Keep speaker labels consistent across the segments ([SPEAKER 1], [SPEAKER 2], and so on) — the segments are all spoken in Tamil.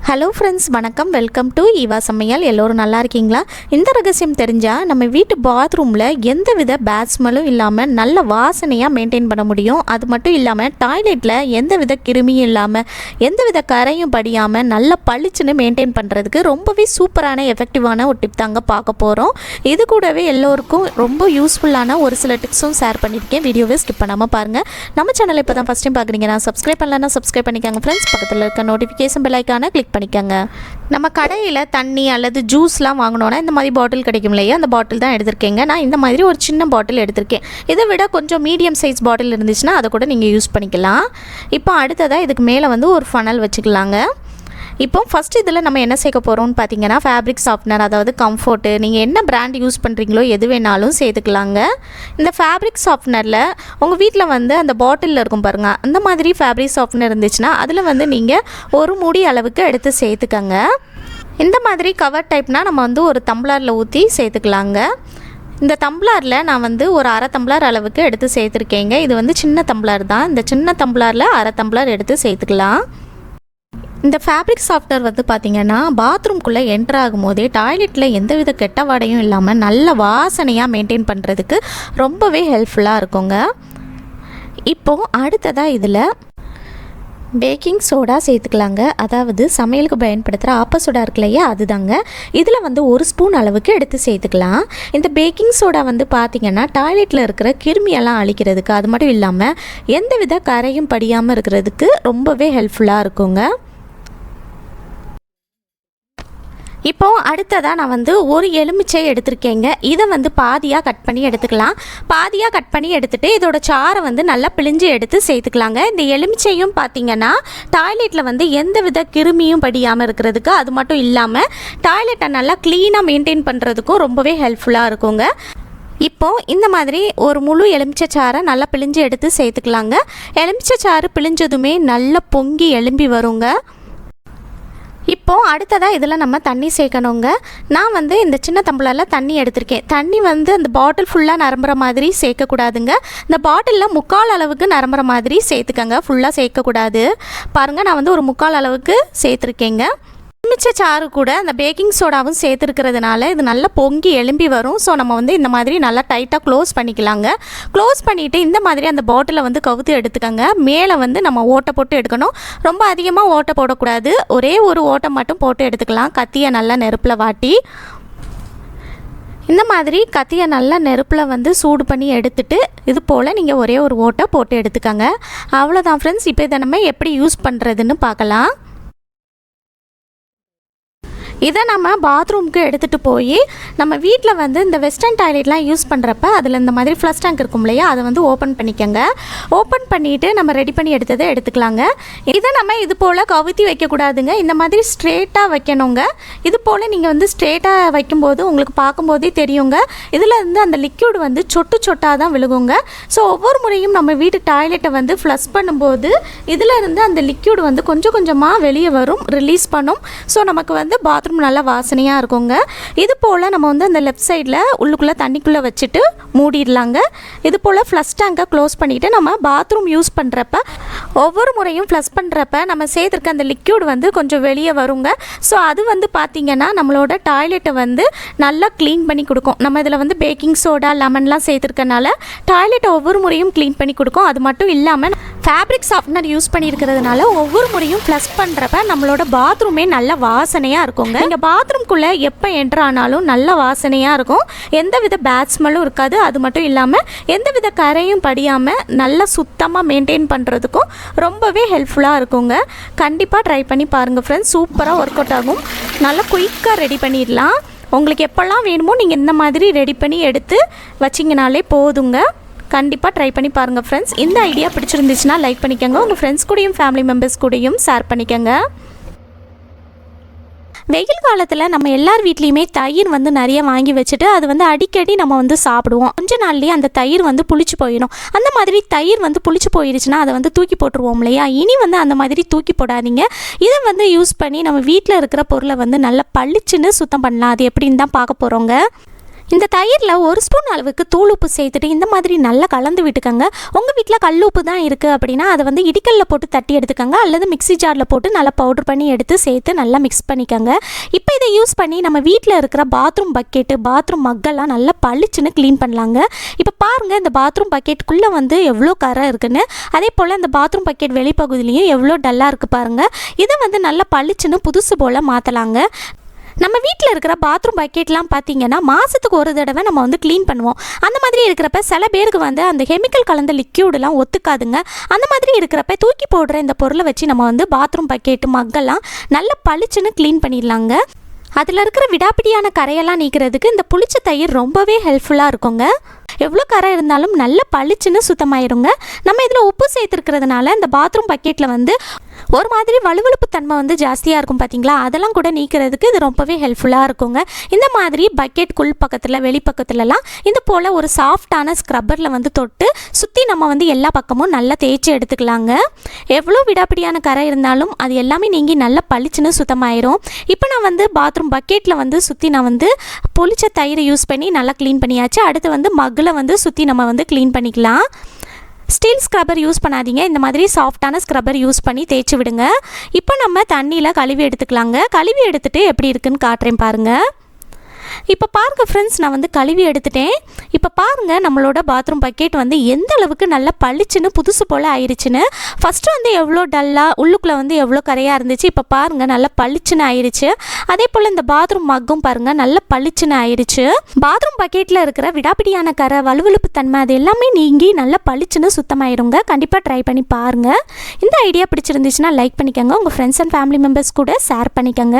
[SPEAKER 1] ஹலோ ஃப்ரெண்ட்ஸ், வணக்கம். வெல்கம் டு ஈவா சமையல். எல்லோரும் நல்லா இருக்கீங்களா? இந்த ரகசியம் தெரிஞ்சால் நம்ம வீட்டு பாத்ரூமில் எந்தவித பேட் ஸ்மெல்லும் இல்லாமல் நல்ல வாசனையாக மெயின்டைன் பண்ண முடியும். அது மட்டும் இல்லாமல் டாய்லெட்டில் எந்தவித கிருமியும் இல்லாமல் எந்தவித கரையும் படியாமல் நல்ல பளிச்சுன்னு மெயின்டைன் பண்ணுறதுக்கு ரொம்பவே சூப்பரான எஃபெக்டிவான ஒரு டிப் தாங்க பார்க்க போகிறோம். இது கூடவே எல்லோருக்கும் ரொம்ப யூஸ்ஃபுல்லான ஒரு சில டிப்ஸும் ஷேர் பண்ணியிருக்கேன். வீடியோவை ஸ்கிப் பண்ணாமல் பாருங்கள். நம்ம சேனலை இப்போ தான் ஃபஸ்ட் டைம் பார்க்குறீங்கன்னா சப்ஸ்கிரைப் பண்ணலன்னா சப்ஸ்கிரைப் பண்ணிக்காங்க ஃப்ரெண்ட்ஸ். பக்கத்தில் இருக்க நோட்டிஃபிகேஷன் பெல் ஐக்கானை கிளிக் பண்ணிக்கங்க. நம்ம கடையில் தண்ணி அல்லது ஜூஸ்லாம் வாங்கினோன்னா இந்த மாதிரி பாட்டில் கிடைக்கும் இல்லையா, அந்த பாட்டில் தான் எடுத்திருக்கேங்க. நான் இந்த மாதிரி ஒரு சின்ன பாட்டில் எடுத்திருக்கேன். இதை விட கொஞ்சம் மீடியம் சைஸ் பாட்டில் இருந்துச்சுன்னா அதை கூட நீங்கள் யூஸ் பண்ணிக்கலாம். இப்போ அடுத்ததாக இதுக்கு மேலே வந்து ஒரு ஃபனல் வச்சுக்கலாங்க. இப்போ ஃபஸ்ட்டு இதில் நம்ம என்ன சேர்க்க போகிறோம்னு பார்த்தீங்கன்னா ஃபேப்ரிக் சாஃப்ட்னர், அதாவது கம்ஃபர்ட்டு. நீங்கள் என்ன பிராண்ட் யூஸ் பண்ணுறீங்களோ எது வேணாலும் சேர்த்துக்கலாங்க. இந்த ஃபேப்ரிக் சாஃப்ட்னரில் உங்கள் வீட்டில் வந்து அந்த பாட்டிலில் இருக்கும் பாருங்கள், அந்த மாதிரி ஃபேப்ரிக் சாஃப்ட்னர் இருந்துச்சுன்னா அதில் வந்து நீங்கள் ஒரு மூடி அளவுக்கு எடுத்து சேர்த்துக்கங்க. இந்த மாதிரி கவர் டைப்னால் நம்ம வந்து ஒரு டம்ளரில் ஊற்றி சேர்த்துக்கலாங்க. இந்த டம்ளரில் நான் வந்து ஒரு அரை டம்ளர் அளவுக்கு எடுத்து சேர்த்துருக்கேங்க. இது வந்து சின்ன டம்ளர் தான். இந்த சின்ன டம்ளரில் அரை டம்ளர் எடுத்து சேர்த்துக்கலாம். இந்த ஃபேப்ரிக் சாஃப்ட்னர் வந்து பார்த்திங்கன்னா பாத்ரூம்குள்ளே என்ட்ரு ஆகும் போதே டாய்லெட்டில் எந்தவித கெட்ட வாடையும் இல்லாமல் நல்ல வாசனையாக மெயின்டைன் பண்ணுறதுக்கு ரொம்பவே ஹெல்ப்ஃபுல்லாக இருக்குங்க. இப்போது அடுத்ததாக இதில் பேக்கிங் சோடா சேர்த்துக்கலாங்க. அதாவது சமையலுக்கு பயன்படுத்துகிற ஆப்ப சோடா இருக்கு இல்லையா, அதுதாங்க. இதில் வந்து ஒரு ஸ்பூன் அளவுக்கு எடுத்து சேர்த்துக்கலாம். இந்த பேக்கிங் சோடா வந்து பார்த்திங்கன்னா டாய்லெட்டில் இருக்கிற கிருமியெல்லாம் அழிக்கிறதுக்கு, அது மட்டும் இல்லாமல் எந்தவித கரையும் படியாமல் இருக்கிறதுக்கு ரொம்பவே ஹெல்ப்ஃபுல்லாக இருக்குங்க. இப்போது அடுத்ததாக நான் வந்து ஒரு எலுமிச்சை எடுத்திருக்கேங்க. இதை வந்து பாதியாக கட் பண்ணி எடுத்துக்கலாம். பாதியாக கட் பண்ணி எடுத்துகிட்டு இதோட சாறை வந்து நல்லா பிழிஞ்சு எடுத்து சேர்த்துக்கலாங்க. இந்த எலுமிச்சையும் பார்த்திங்கன்னா டாய்லெட்டில் வந்து எந்தவித கிருமியும் படியாமல் இருக்கிறதுக்கு, அது மட்டும் இல்லாமல் டாய்லெட்டை நல்லா க்ளீனாக மெயின்டைன் பண்ணுறதுக்கும் ரொம்பவே ஹெல்ப்ஃபுல்லாக இருக்குங்க. இப்போது இந்த மாதிரி ஒரு முழு எலுமிச்சை சாறை நல்லா பிழிஞ்சு எடுத்து சேர்த்துக்கலாங்க. எலுமிச்சை சாறு பிழிஞ்சதுமே நல்லா பொங்கி எலும்பி வருங்க. இப்போது அடுத்ததாக இதில் நம்ம தண்ணி சேர்க்கணுங்க. நான் வந்து இந்த சின்ன டம்ளரில் தண்ணி எடுத்திருக்கேன். தண்ணி வந்து அந்த பாட்டில் ஃபுல்லாக நிரம்புற மாதிரி சேர்க்கக்கூடாதுங்க. இந்த பாட்டிலில் முக்கால் அளவுக்கு நிரம்புற மாதிரி சேர்த்துக்கங்க. ஃபுல்லாக சேர்க்கக்கூடாது. பாருங்கள், நான் வந்து ஒரு முக்கால் அளவுக்கு சேர்த்துருக்கேங்க. எலுமிச்சை சாறு கூட அந்த பேக்கிங் சோடாவும் சேர்த்துருக்கிறதுனால இது நல்லா பொங்கி எலும்பி வரும். ஸோ நம்ம வந்து இந்த மாதிரி நல்லா டைட்டாக க்ளோஸ் பண்ணிக்கலாங்க. க்ளோஸ் பண்ணிவிட்டு இந்த மாதிரி அந்த பாட்டிலை வந்து கவுத்து எடுத்துக்கோங்க. மேலே வந்து நம்ம ஓட்டை போட்டு எடுக்கணும். ரொம்ப அதிகமாக ஓட்டை போடக்கூடாது. ஒரே ஒரு ஓட்டை மட்டும் போட்டு எடுத்துக்கலாம். கத்தியை நல்லா நெருப்பில் வாட்டி இந்த மாதிரி கத்தியை நல்லா நெருப்பில் வந்து சூடு பண்ணி எடுத்துட்டு இது போல் நீங்கள் ஒரே ஒரு ஓட்டை போட்டு எடுத்துக்கோங்க. அவ்வளோதான் ஃப்ரெண்ட்ஸ். இப்போ இதை நம்ம எப்படி யூஸ் பண்ணுறதுன்னு பார்க்கலாம். இதை நம்ம பாத்ரூமுக்கு எடுத்துகிட்டு போய் நம்ம வீட்டில் வந்து இந்த வெஸ்டர்ன் டாய்லெட்லாம் யூஸ் பண்ணுறப்ப அதில் இந்த மாதிரி ஃப்ளஷ் டேங்க் இருக்கும் இல்லையா, அதை வந்து ஓப்பன் பண்ணிக்கோங்க. ஓப்பன் பண்ணிவிட்டு நம்ம ரெடி பண்ணி எடுத்ததை எடுத்துக்கலாங்க. இதை நம்ம இது போல் கவுத்தி வைக்கக்கூடாதுங்க. இந்த மாதிரி ஸ்ட்ரெயிட்டாக வைக்கணுங்க. இது போல் நீங்கள் வந்து ஸ்ட்ரெயிட்டாக வைக்கும்போது உங்களுக்கு பார்க்கும்போதே தெரியுங்க, இதில் இருந்து அந்த லிக்யூட் வந்து சொட்டு சொட்டாக தான் விழுகுங்க. ஸோ ஒவ்வொரு முறையும் நம்ம வீட்டு டாய்லெட்டை வந்து ஃப்ளஷ் பண்ணும்போது இதில் இருந்து அந்த லிக்யூட் வந்து கொஞ்சம் கொஞ்சமாக வெளியே வரும், ரிலீஸ் பண்ணும். ஸோ நமக்கு வந்து பாத்ரூம் நல்லா வாசனையாக இருக்குங்க. இது போல் நம்ம வந்து அந்த லெஃப்ட் சைடில் உள்ளுக்குள்ளே தண்ணிக்குள்ளே வச்சுட்டு மூடிடலாங்க. இது போல் ஃப்ளஷ் டேங்கை க்ளோஸ் பண்ணிவிட்டு நம்ம பாத்ரூம் யூஸ் பண்ணுறப்ப ஒவ்வொரு முறையும் ஃப்ளஷ் பண்ணுறப்ப நம்ம சேர்த்துருக்க அந்த லிக்யூட் வந்து கொஞ்சம் வெளியே வருங்க. ஸோ அது வந்து பார்த்திங்கன்னா நம்மளோட டாய்லெட்டை வந்து நல்லா க்ளீன் பண்ணி கொடுக்கும். நம்ம இதில் வந்து பேக்கிங் சோடா லெமன்லாம் சேர்த்துருக்கனால டாய்லெட்டை ஒவ்வொரு முறையும் க்ளீன் பண்ணி கொடுக்கும். அது மட்டும் இல்லாமல் ஃபேப்ரிக் சாஃப்ட்னர் யூஸ் பண்ணியிருக்கிறதுனால ஒவ்வொரு முறையும் ஃப்ளஷ் பண்ணுறப்ப நம்மளோட பாத்ரூமே நல்ல வாசனையாக இருக்குங்க. நீங்கள் பாத்ரூம்குள்ளே எப்போ என்ட்ரு ஆனாலும் நல்ல வாசனையாக இருக்கும். எந்தவித பேட் ஸ்மெல்லும் இருக்காது. அது மட்டும் இல்லாமல் எந்தவித கரையும் படியாமல் நல்லா சுத்தமாக மெயின்டைன் பண்ணுறதுக்கும் ரொம்பவே ஹெல்ப்ஃபுல்லாக இருக்குங்க. கண்டிப்பாக ட்ரை பண்ணி பாருங்கள் ஃப்ரெண்ட்ஸ். சூப்பராக ஒர்க் அவுட் ஆகும். நல்லா குயிக்காக ரெடி பண்ணிடலாம். உங்களுக்கு எப்போல்லாம் வேணுமோ நீங்கள் இந்த மாதிரி ரெடி பண்ணி எடுத்து வச்சிங்கனாலே போதுங்க. கண்டிப்பாக ட்ரை பண்ணி பாருங்கள் ஃப்ரெண்ட்ஸ். இந்த ஐடியா பிடிச்சிருந்துச்சுன்னா லைக் பண்ணிக்கோங்க. உங்கள் ஃப்ரெண்ட்ஸ் கூடயும் ஃபேமிலி மெம்பர்ஸ் கூடயும் ஷேர் பண்ணிக்கோங்க. வெயில் காலத்தில் நம்ம எல்லார் வீட்லேயுமே தயிர் வந்து நிறைய வாங்கி வச்சுட்டு அது வந்து அடிக்கடி நம்ம வந்து சாப்பிடுவோம். கொஞ்ச நாள்லேயே அந்த தயிர் வந்து புளிச்சு போயிடும். அந்த மாதிரி தயிர் வந்து புளிச்சு போயிடுச்சுன்னா அதை வந்து தூக்கி போட்டுருவோம் இல்லையா. இனி வந்து அந்த மாதிரி தூக்கி போடாதீங்க. இதை வந்து யூஸ் பண்ணி நம்ம வீட்டில் இருக்கிற பொருளை வந்து நல்லா பளிச்சுன்னு சுத்தம் பண்ணலாம். அது எப்படின்னு தான் பார்க்க போகிறோங்க. இந்த தயிரில் 1 ஸ்பூன் அளவுக்கு தூள் உப்பு சேர்த்துட்டு இந்த மாதிரி நல்லா கலந்து விட்டுக்கோங்க. உங்கள் வீட்டில் கல் உப்பு தான் இருக்குது அப்படின்னா அதை வந்து இடிக்கல்ல போட்டு தட்டி எடுத்துக்கோங்க, அல்லது மிக்ஸி ஜாரில் போட்டு நல்லா பவுடர் பண்ணி எடுத்து சேர்த்து நல்லா மிக்ஸ் பண்ணிக்கோங்க. இப்போ இதை யூஸ் பண்ணி நம்ம வீட்டில் இருக்கிற பாத்ரூம் பக்கெட்டு, பாத்ரூம் மக்கெல்லாம் நல்லா பளிச்சுன்னு க்ளீன் பண்ணலாங்க. இப்போ பாருங்கள், இந்த பாத்ரூம் பக்கெட்டுக்குள்ளே வந்து எவ்வளோ கரை இருக்குன்னு, அதே போல் இந்த பாத்ரூம் பக்கெட் வெளிப்பகுதியிலையும் எவ்வளோ டல்லாக இருக்குது பாருங்கள். இதை வந்து நல்லா பளிச்சுன்னு புதுசு போல் மாற்றலாங்க. நம்ம வீட்டில் இருக்கிற பாத்ரூம் பக்கெட்லாம் பார்த்திங்கன்னா மாதத்துக்கு ஒரு தடவை நம்ம வந்து க்ளீன் பண்ணுவோம். அந்த மாதிரி இருக்கிறப்ப சில பேருக்கு வந்து அந்த கெமிக்கல் கலந்த லிக்யூடெலாம் ஒத்துக்காதுங்க. அந்த மாதிரி இருக்கிறப்ப தூக்கி போடுற இந்த பொருளை வச்சு நம்ம வந்து பாத்ரூம் பக்கெட்டு மக்கெல்லாம் நல்லா பளிச்சுன்னு க்ளீன் பண்ணிடலாங்க. அதில் இருக்கிற விடாப்பிடியான கரையெல்லாம் நீக்கிறதுக்கு இந்த புளிச்ச தயிர் ரொம்பவே ஹெல்ப்ஃபுல்லாக இருக்குங்க. எவ்வளோ கரை இருந்தாலும் நல்ல பளிச்சுன்னு சுத்தமாயிருங்க. நம்ம இதில் உப்பு சேர்த்துருக்கிறதுனால இந்த பாத்ரூம் பக்கெட்டில் வந்து ஒரு மாதிரி வலுவழுப்பு தன்மை வந்து ஜாஸ்தியாக இருக்கும் பார்த்தீங்களா, அதெல்லாம் கூட நீக்கிறதுக்கு இது ரொம்பவே ஹெல்ப்ஃபுல்லாக இருக்குங்க. இந்த மாதிரி பக்கெட்டுக்குள் பக்கத்தில் வெளிப்பக்கத்துலலாம் இந்த போல் ஒரு சாஃப்டான ஸ்க்ரப்பரில் வந்து தொட்டு சுற்றி நம்ம வந்து எல்லா பக்கமும் நல்லா தேய்ச்சி எடுத்துக்கலாங்க. எவ்வளோ விடாப்பிடியான கரை இருந்தாலும் அது எல்லாமே நீங்கி நல்லா பளிச்சுன்னு சுத்தமாயிரும். இப்போ நான் வந்து பாத்ரூம் பக்கெட்டில் வந்து சுற்றி நான் வந்து புளிச்ச தயிரை யூஸ் பண்ணி நல்லா க்ளீன் பண்ணியாச்சு. அடுத்து வந்து மக்கில் வந்து சுற்றி நம்ம வந்து க்ளீன் பண்ணிக்கலாம். ஸ்டீல் ஸ்க்ரப்பர் யூஸ் பண்ணாதீங்க, இந்த மாதிரி சாஃப்டான ஸ்க்ரப்பர் யூஸ் பண்ணி தேய்ச்சி விடுங்க. இப்போ நம்ம தண்ணியில் கழுவி எடுத்துக்கலாங்க. கழுவி எடுத்துகிட்டு எப்படி இருக்குன்னு காட்டுறேன் பாருங்கள். இப்போ பாருங்கள் ஃப்ரெண்ட்ஸ், நான் வந்து கழுவி எடுத்துட்டேன். இப்போ பாருங்கள், நம்மளோட பாத்ரூம் பக்கெட் வந்து எந்த அளவுக்கு நல்லா பளிச்சுன்னு புதுசு போல் ஆயிடுச்சுன்னு. ஃபஸ்ட்டு வந்து எவ்வளோ டல்லாக உள்ளுக்குள்ளே வந்து எவ்வளோ கரையாக இருந்துச்சு, இப்போ பாருங்கள் நல்லா பளிச்சுன்னு ஆயிடுச்சு. அதே போல் இந்த பாத்ரூம் மக்கும் பாருங்கள் நல்லா பளிச்சுன்னு ஆயிடுச்சு. பாத்ரூம் பக்கெட்டில் இருக்கிற விடாப்பிடியான கரை, வலுவழுப்பு தன்மை அது எல்லாமே நீங்கி நல்லா பளிச்சுன்னு சுத்தமாயிருங்க. கண்டிப்பாக ட்ரை பண்ணி பாருங்கள். இந்த ஐடியா பிடிச்சிருந்துச்சுன்னா லைக் பண்ணிக்கோங்க, உங்கள் ஃப்ரெண்ட்ஸ் அண்ட் ஃபேமிலி மெம்பர்ஸ் கூட ஷேர் பண்ணிக்கோங்க.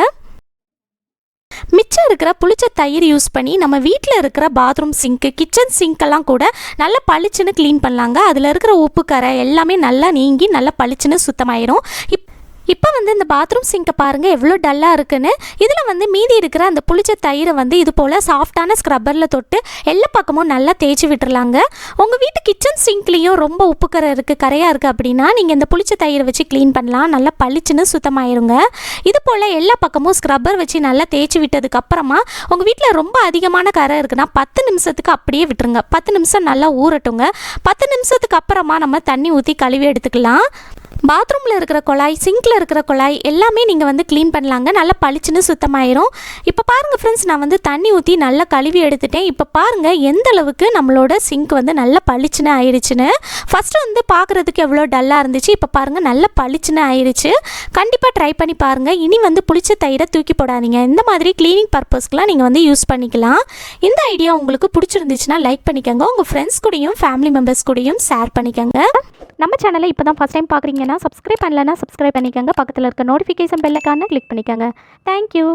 [SPEAKER 1] மிச்சம் இருக்கிற புளிச்ச தயிர் யூஸ் பண்ணி நம்ம வீட்டில் இருக்கிற பாத்ரூம் சிங்க்கு, கிச்சன் சிங்க்கெல்லாம் கூட நல்லா பளிச்சுன்னு க்ளீன் பண்ணலாங்க. அதில் இருக்கிற உப்பு கரை எல்லாமே நல்லா நீங்கி நல்லா பளிச்சுன்னு சுத்தமாயிரும். இப்போ வந்து இந்த பாத்ரூம் சிங்கை பாருங்கள் எவ்வளோ டல்லாக இருக்குன்னு. இதில் வந்து மீதி இருக்கிற அந்த புளிச்ச தயிரை வந்து இது போல் சாஃப்டான ஸ்க்ரப்பரில் தொட்டு எல்லா பக்கமும் நல்லா தேய்ச்சி விட்டுறலாங்க. உங்கள் வீட்டு கிச்சன் சிங்க்லேயும் ரொம்ப உப்பு கரை இருக்குது, கரையாக இருக்குது அப்படின்னா நீங்கள் இந்த புளிச்ச தயிரை வச்சு க்ளீன் பண்ணலாம். நல்லா பளிச்சுன்னு சுத்தமாயிருங்க. இது போல் எல்லா பக்கமும் ஸ்க்ரப்பர் வச்சு நல்லா தேய்ச்சி விட்டதுக்கப்புறமா உங்கள் வீட்டில் ரொம்ப அதிகமான கரை இருக்குன்னா 10 நிமிஷத்துக்கு அப்படியே விட்டுருங்க. 10 நிமிஷம் நல்லா ஊறட்டுங்க. 10 நிமிஷத்துக்கு அப்புறமா நம்ம தண்ணி ஊற்றி கழுவி எடுத்துக்கலாம். பாத்ரூமில் இருக்கிற குழாய், சிங்கில் இருக்கிற குழாய் எல்லாமே நீங்கள் வந்து க்ளீன் பண்ணலாங்க. நல்லா பளிச்சுன்னு சுத்தமாயிரும். இப்போ பாருங்கள் ஃப்ரெண்ட்ஸ், நான் வந்து தண்ணி ஊற்றி நல்லா கழுவி எடுத்துட்டேன். இப்போ பாருங்கள் எந்த அளவுக்கு நம்மளோட சிங்க் வந்து நல்லா பளிச்சுன்னு ஆயிடுச்சுன்னு. ஃபஸ்ட்டு வந்து பார்க்குறதுக்கு எவ்வளோ டல்லாக இருந்துச்சு, இப்போ பாருங்கள் நல்லா பளிச்சுன்னு ஆயிடுச்சு. கண்டிப்பாக ட்ரை பண்ணி பாருங்கள். இனி வந்து புளிச்ச தயிரை தூக்கி போடாதீங்க. இந்த மாதிரி க்ளீனிங் பர்பஸ்க்குலாம் நீங்கள் வந்து யூஸ் பண்ணிக்கலாம். இந்த ஐடியா உங்களுக்கு பிடிச்சிருந்துச்சுன்னா லைக் பண்ணிக்கோங்க, உங்கள் ஃப்ரெண்ட்ஸ் கூடயும் ஃபேமிலி மெம்பர்ஸ் கூடயும் ஷேர் பண்ணிக்கோங்க. நம்ம சேனலை இப்போ தான் ஃபஸ்ட் டைம் பார்க்குறீங்கன்னா சப்ஸ்கிரைப் பண்ணலைன்னா சப்ஸ்கிரைப் பண்ணிக்கோங்க. பக்கத்தில் இருக்க நோட்டிஃபிகேஷன் பெல் ஐகானை கிளிக் பண்ணிக்கோங்க. தேங்க்யூ.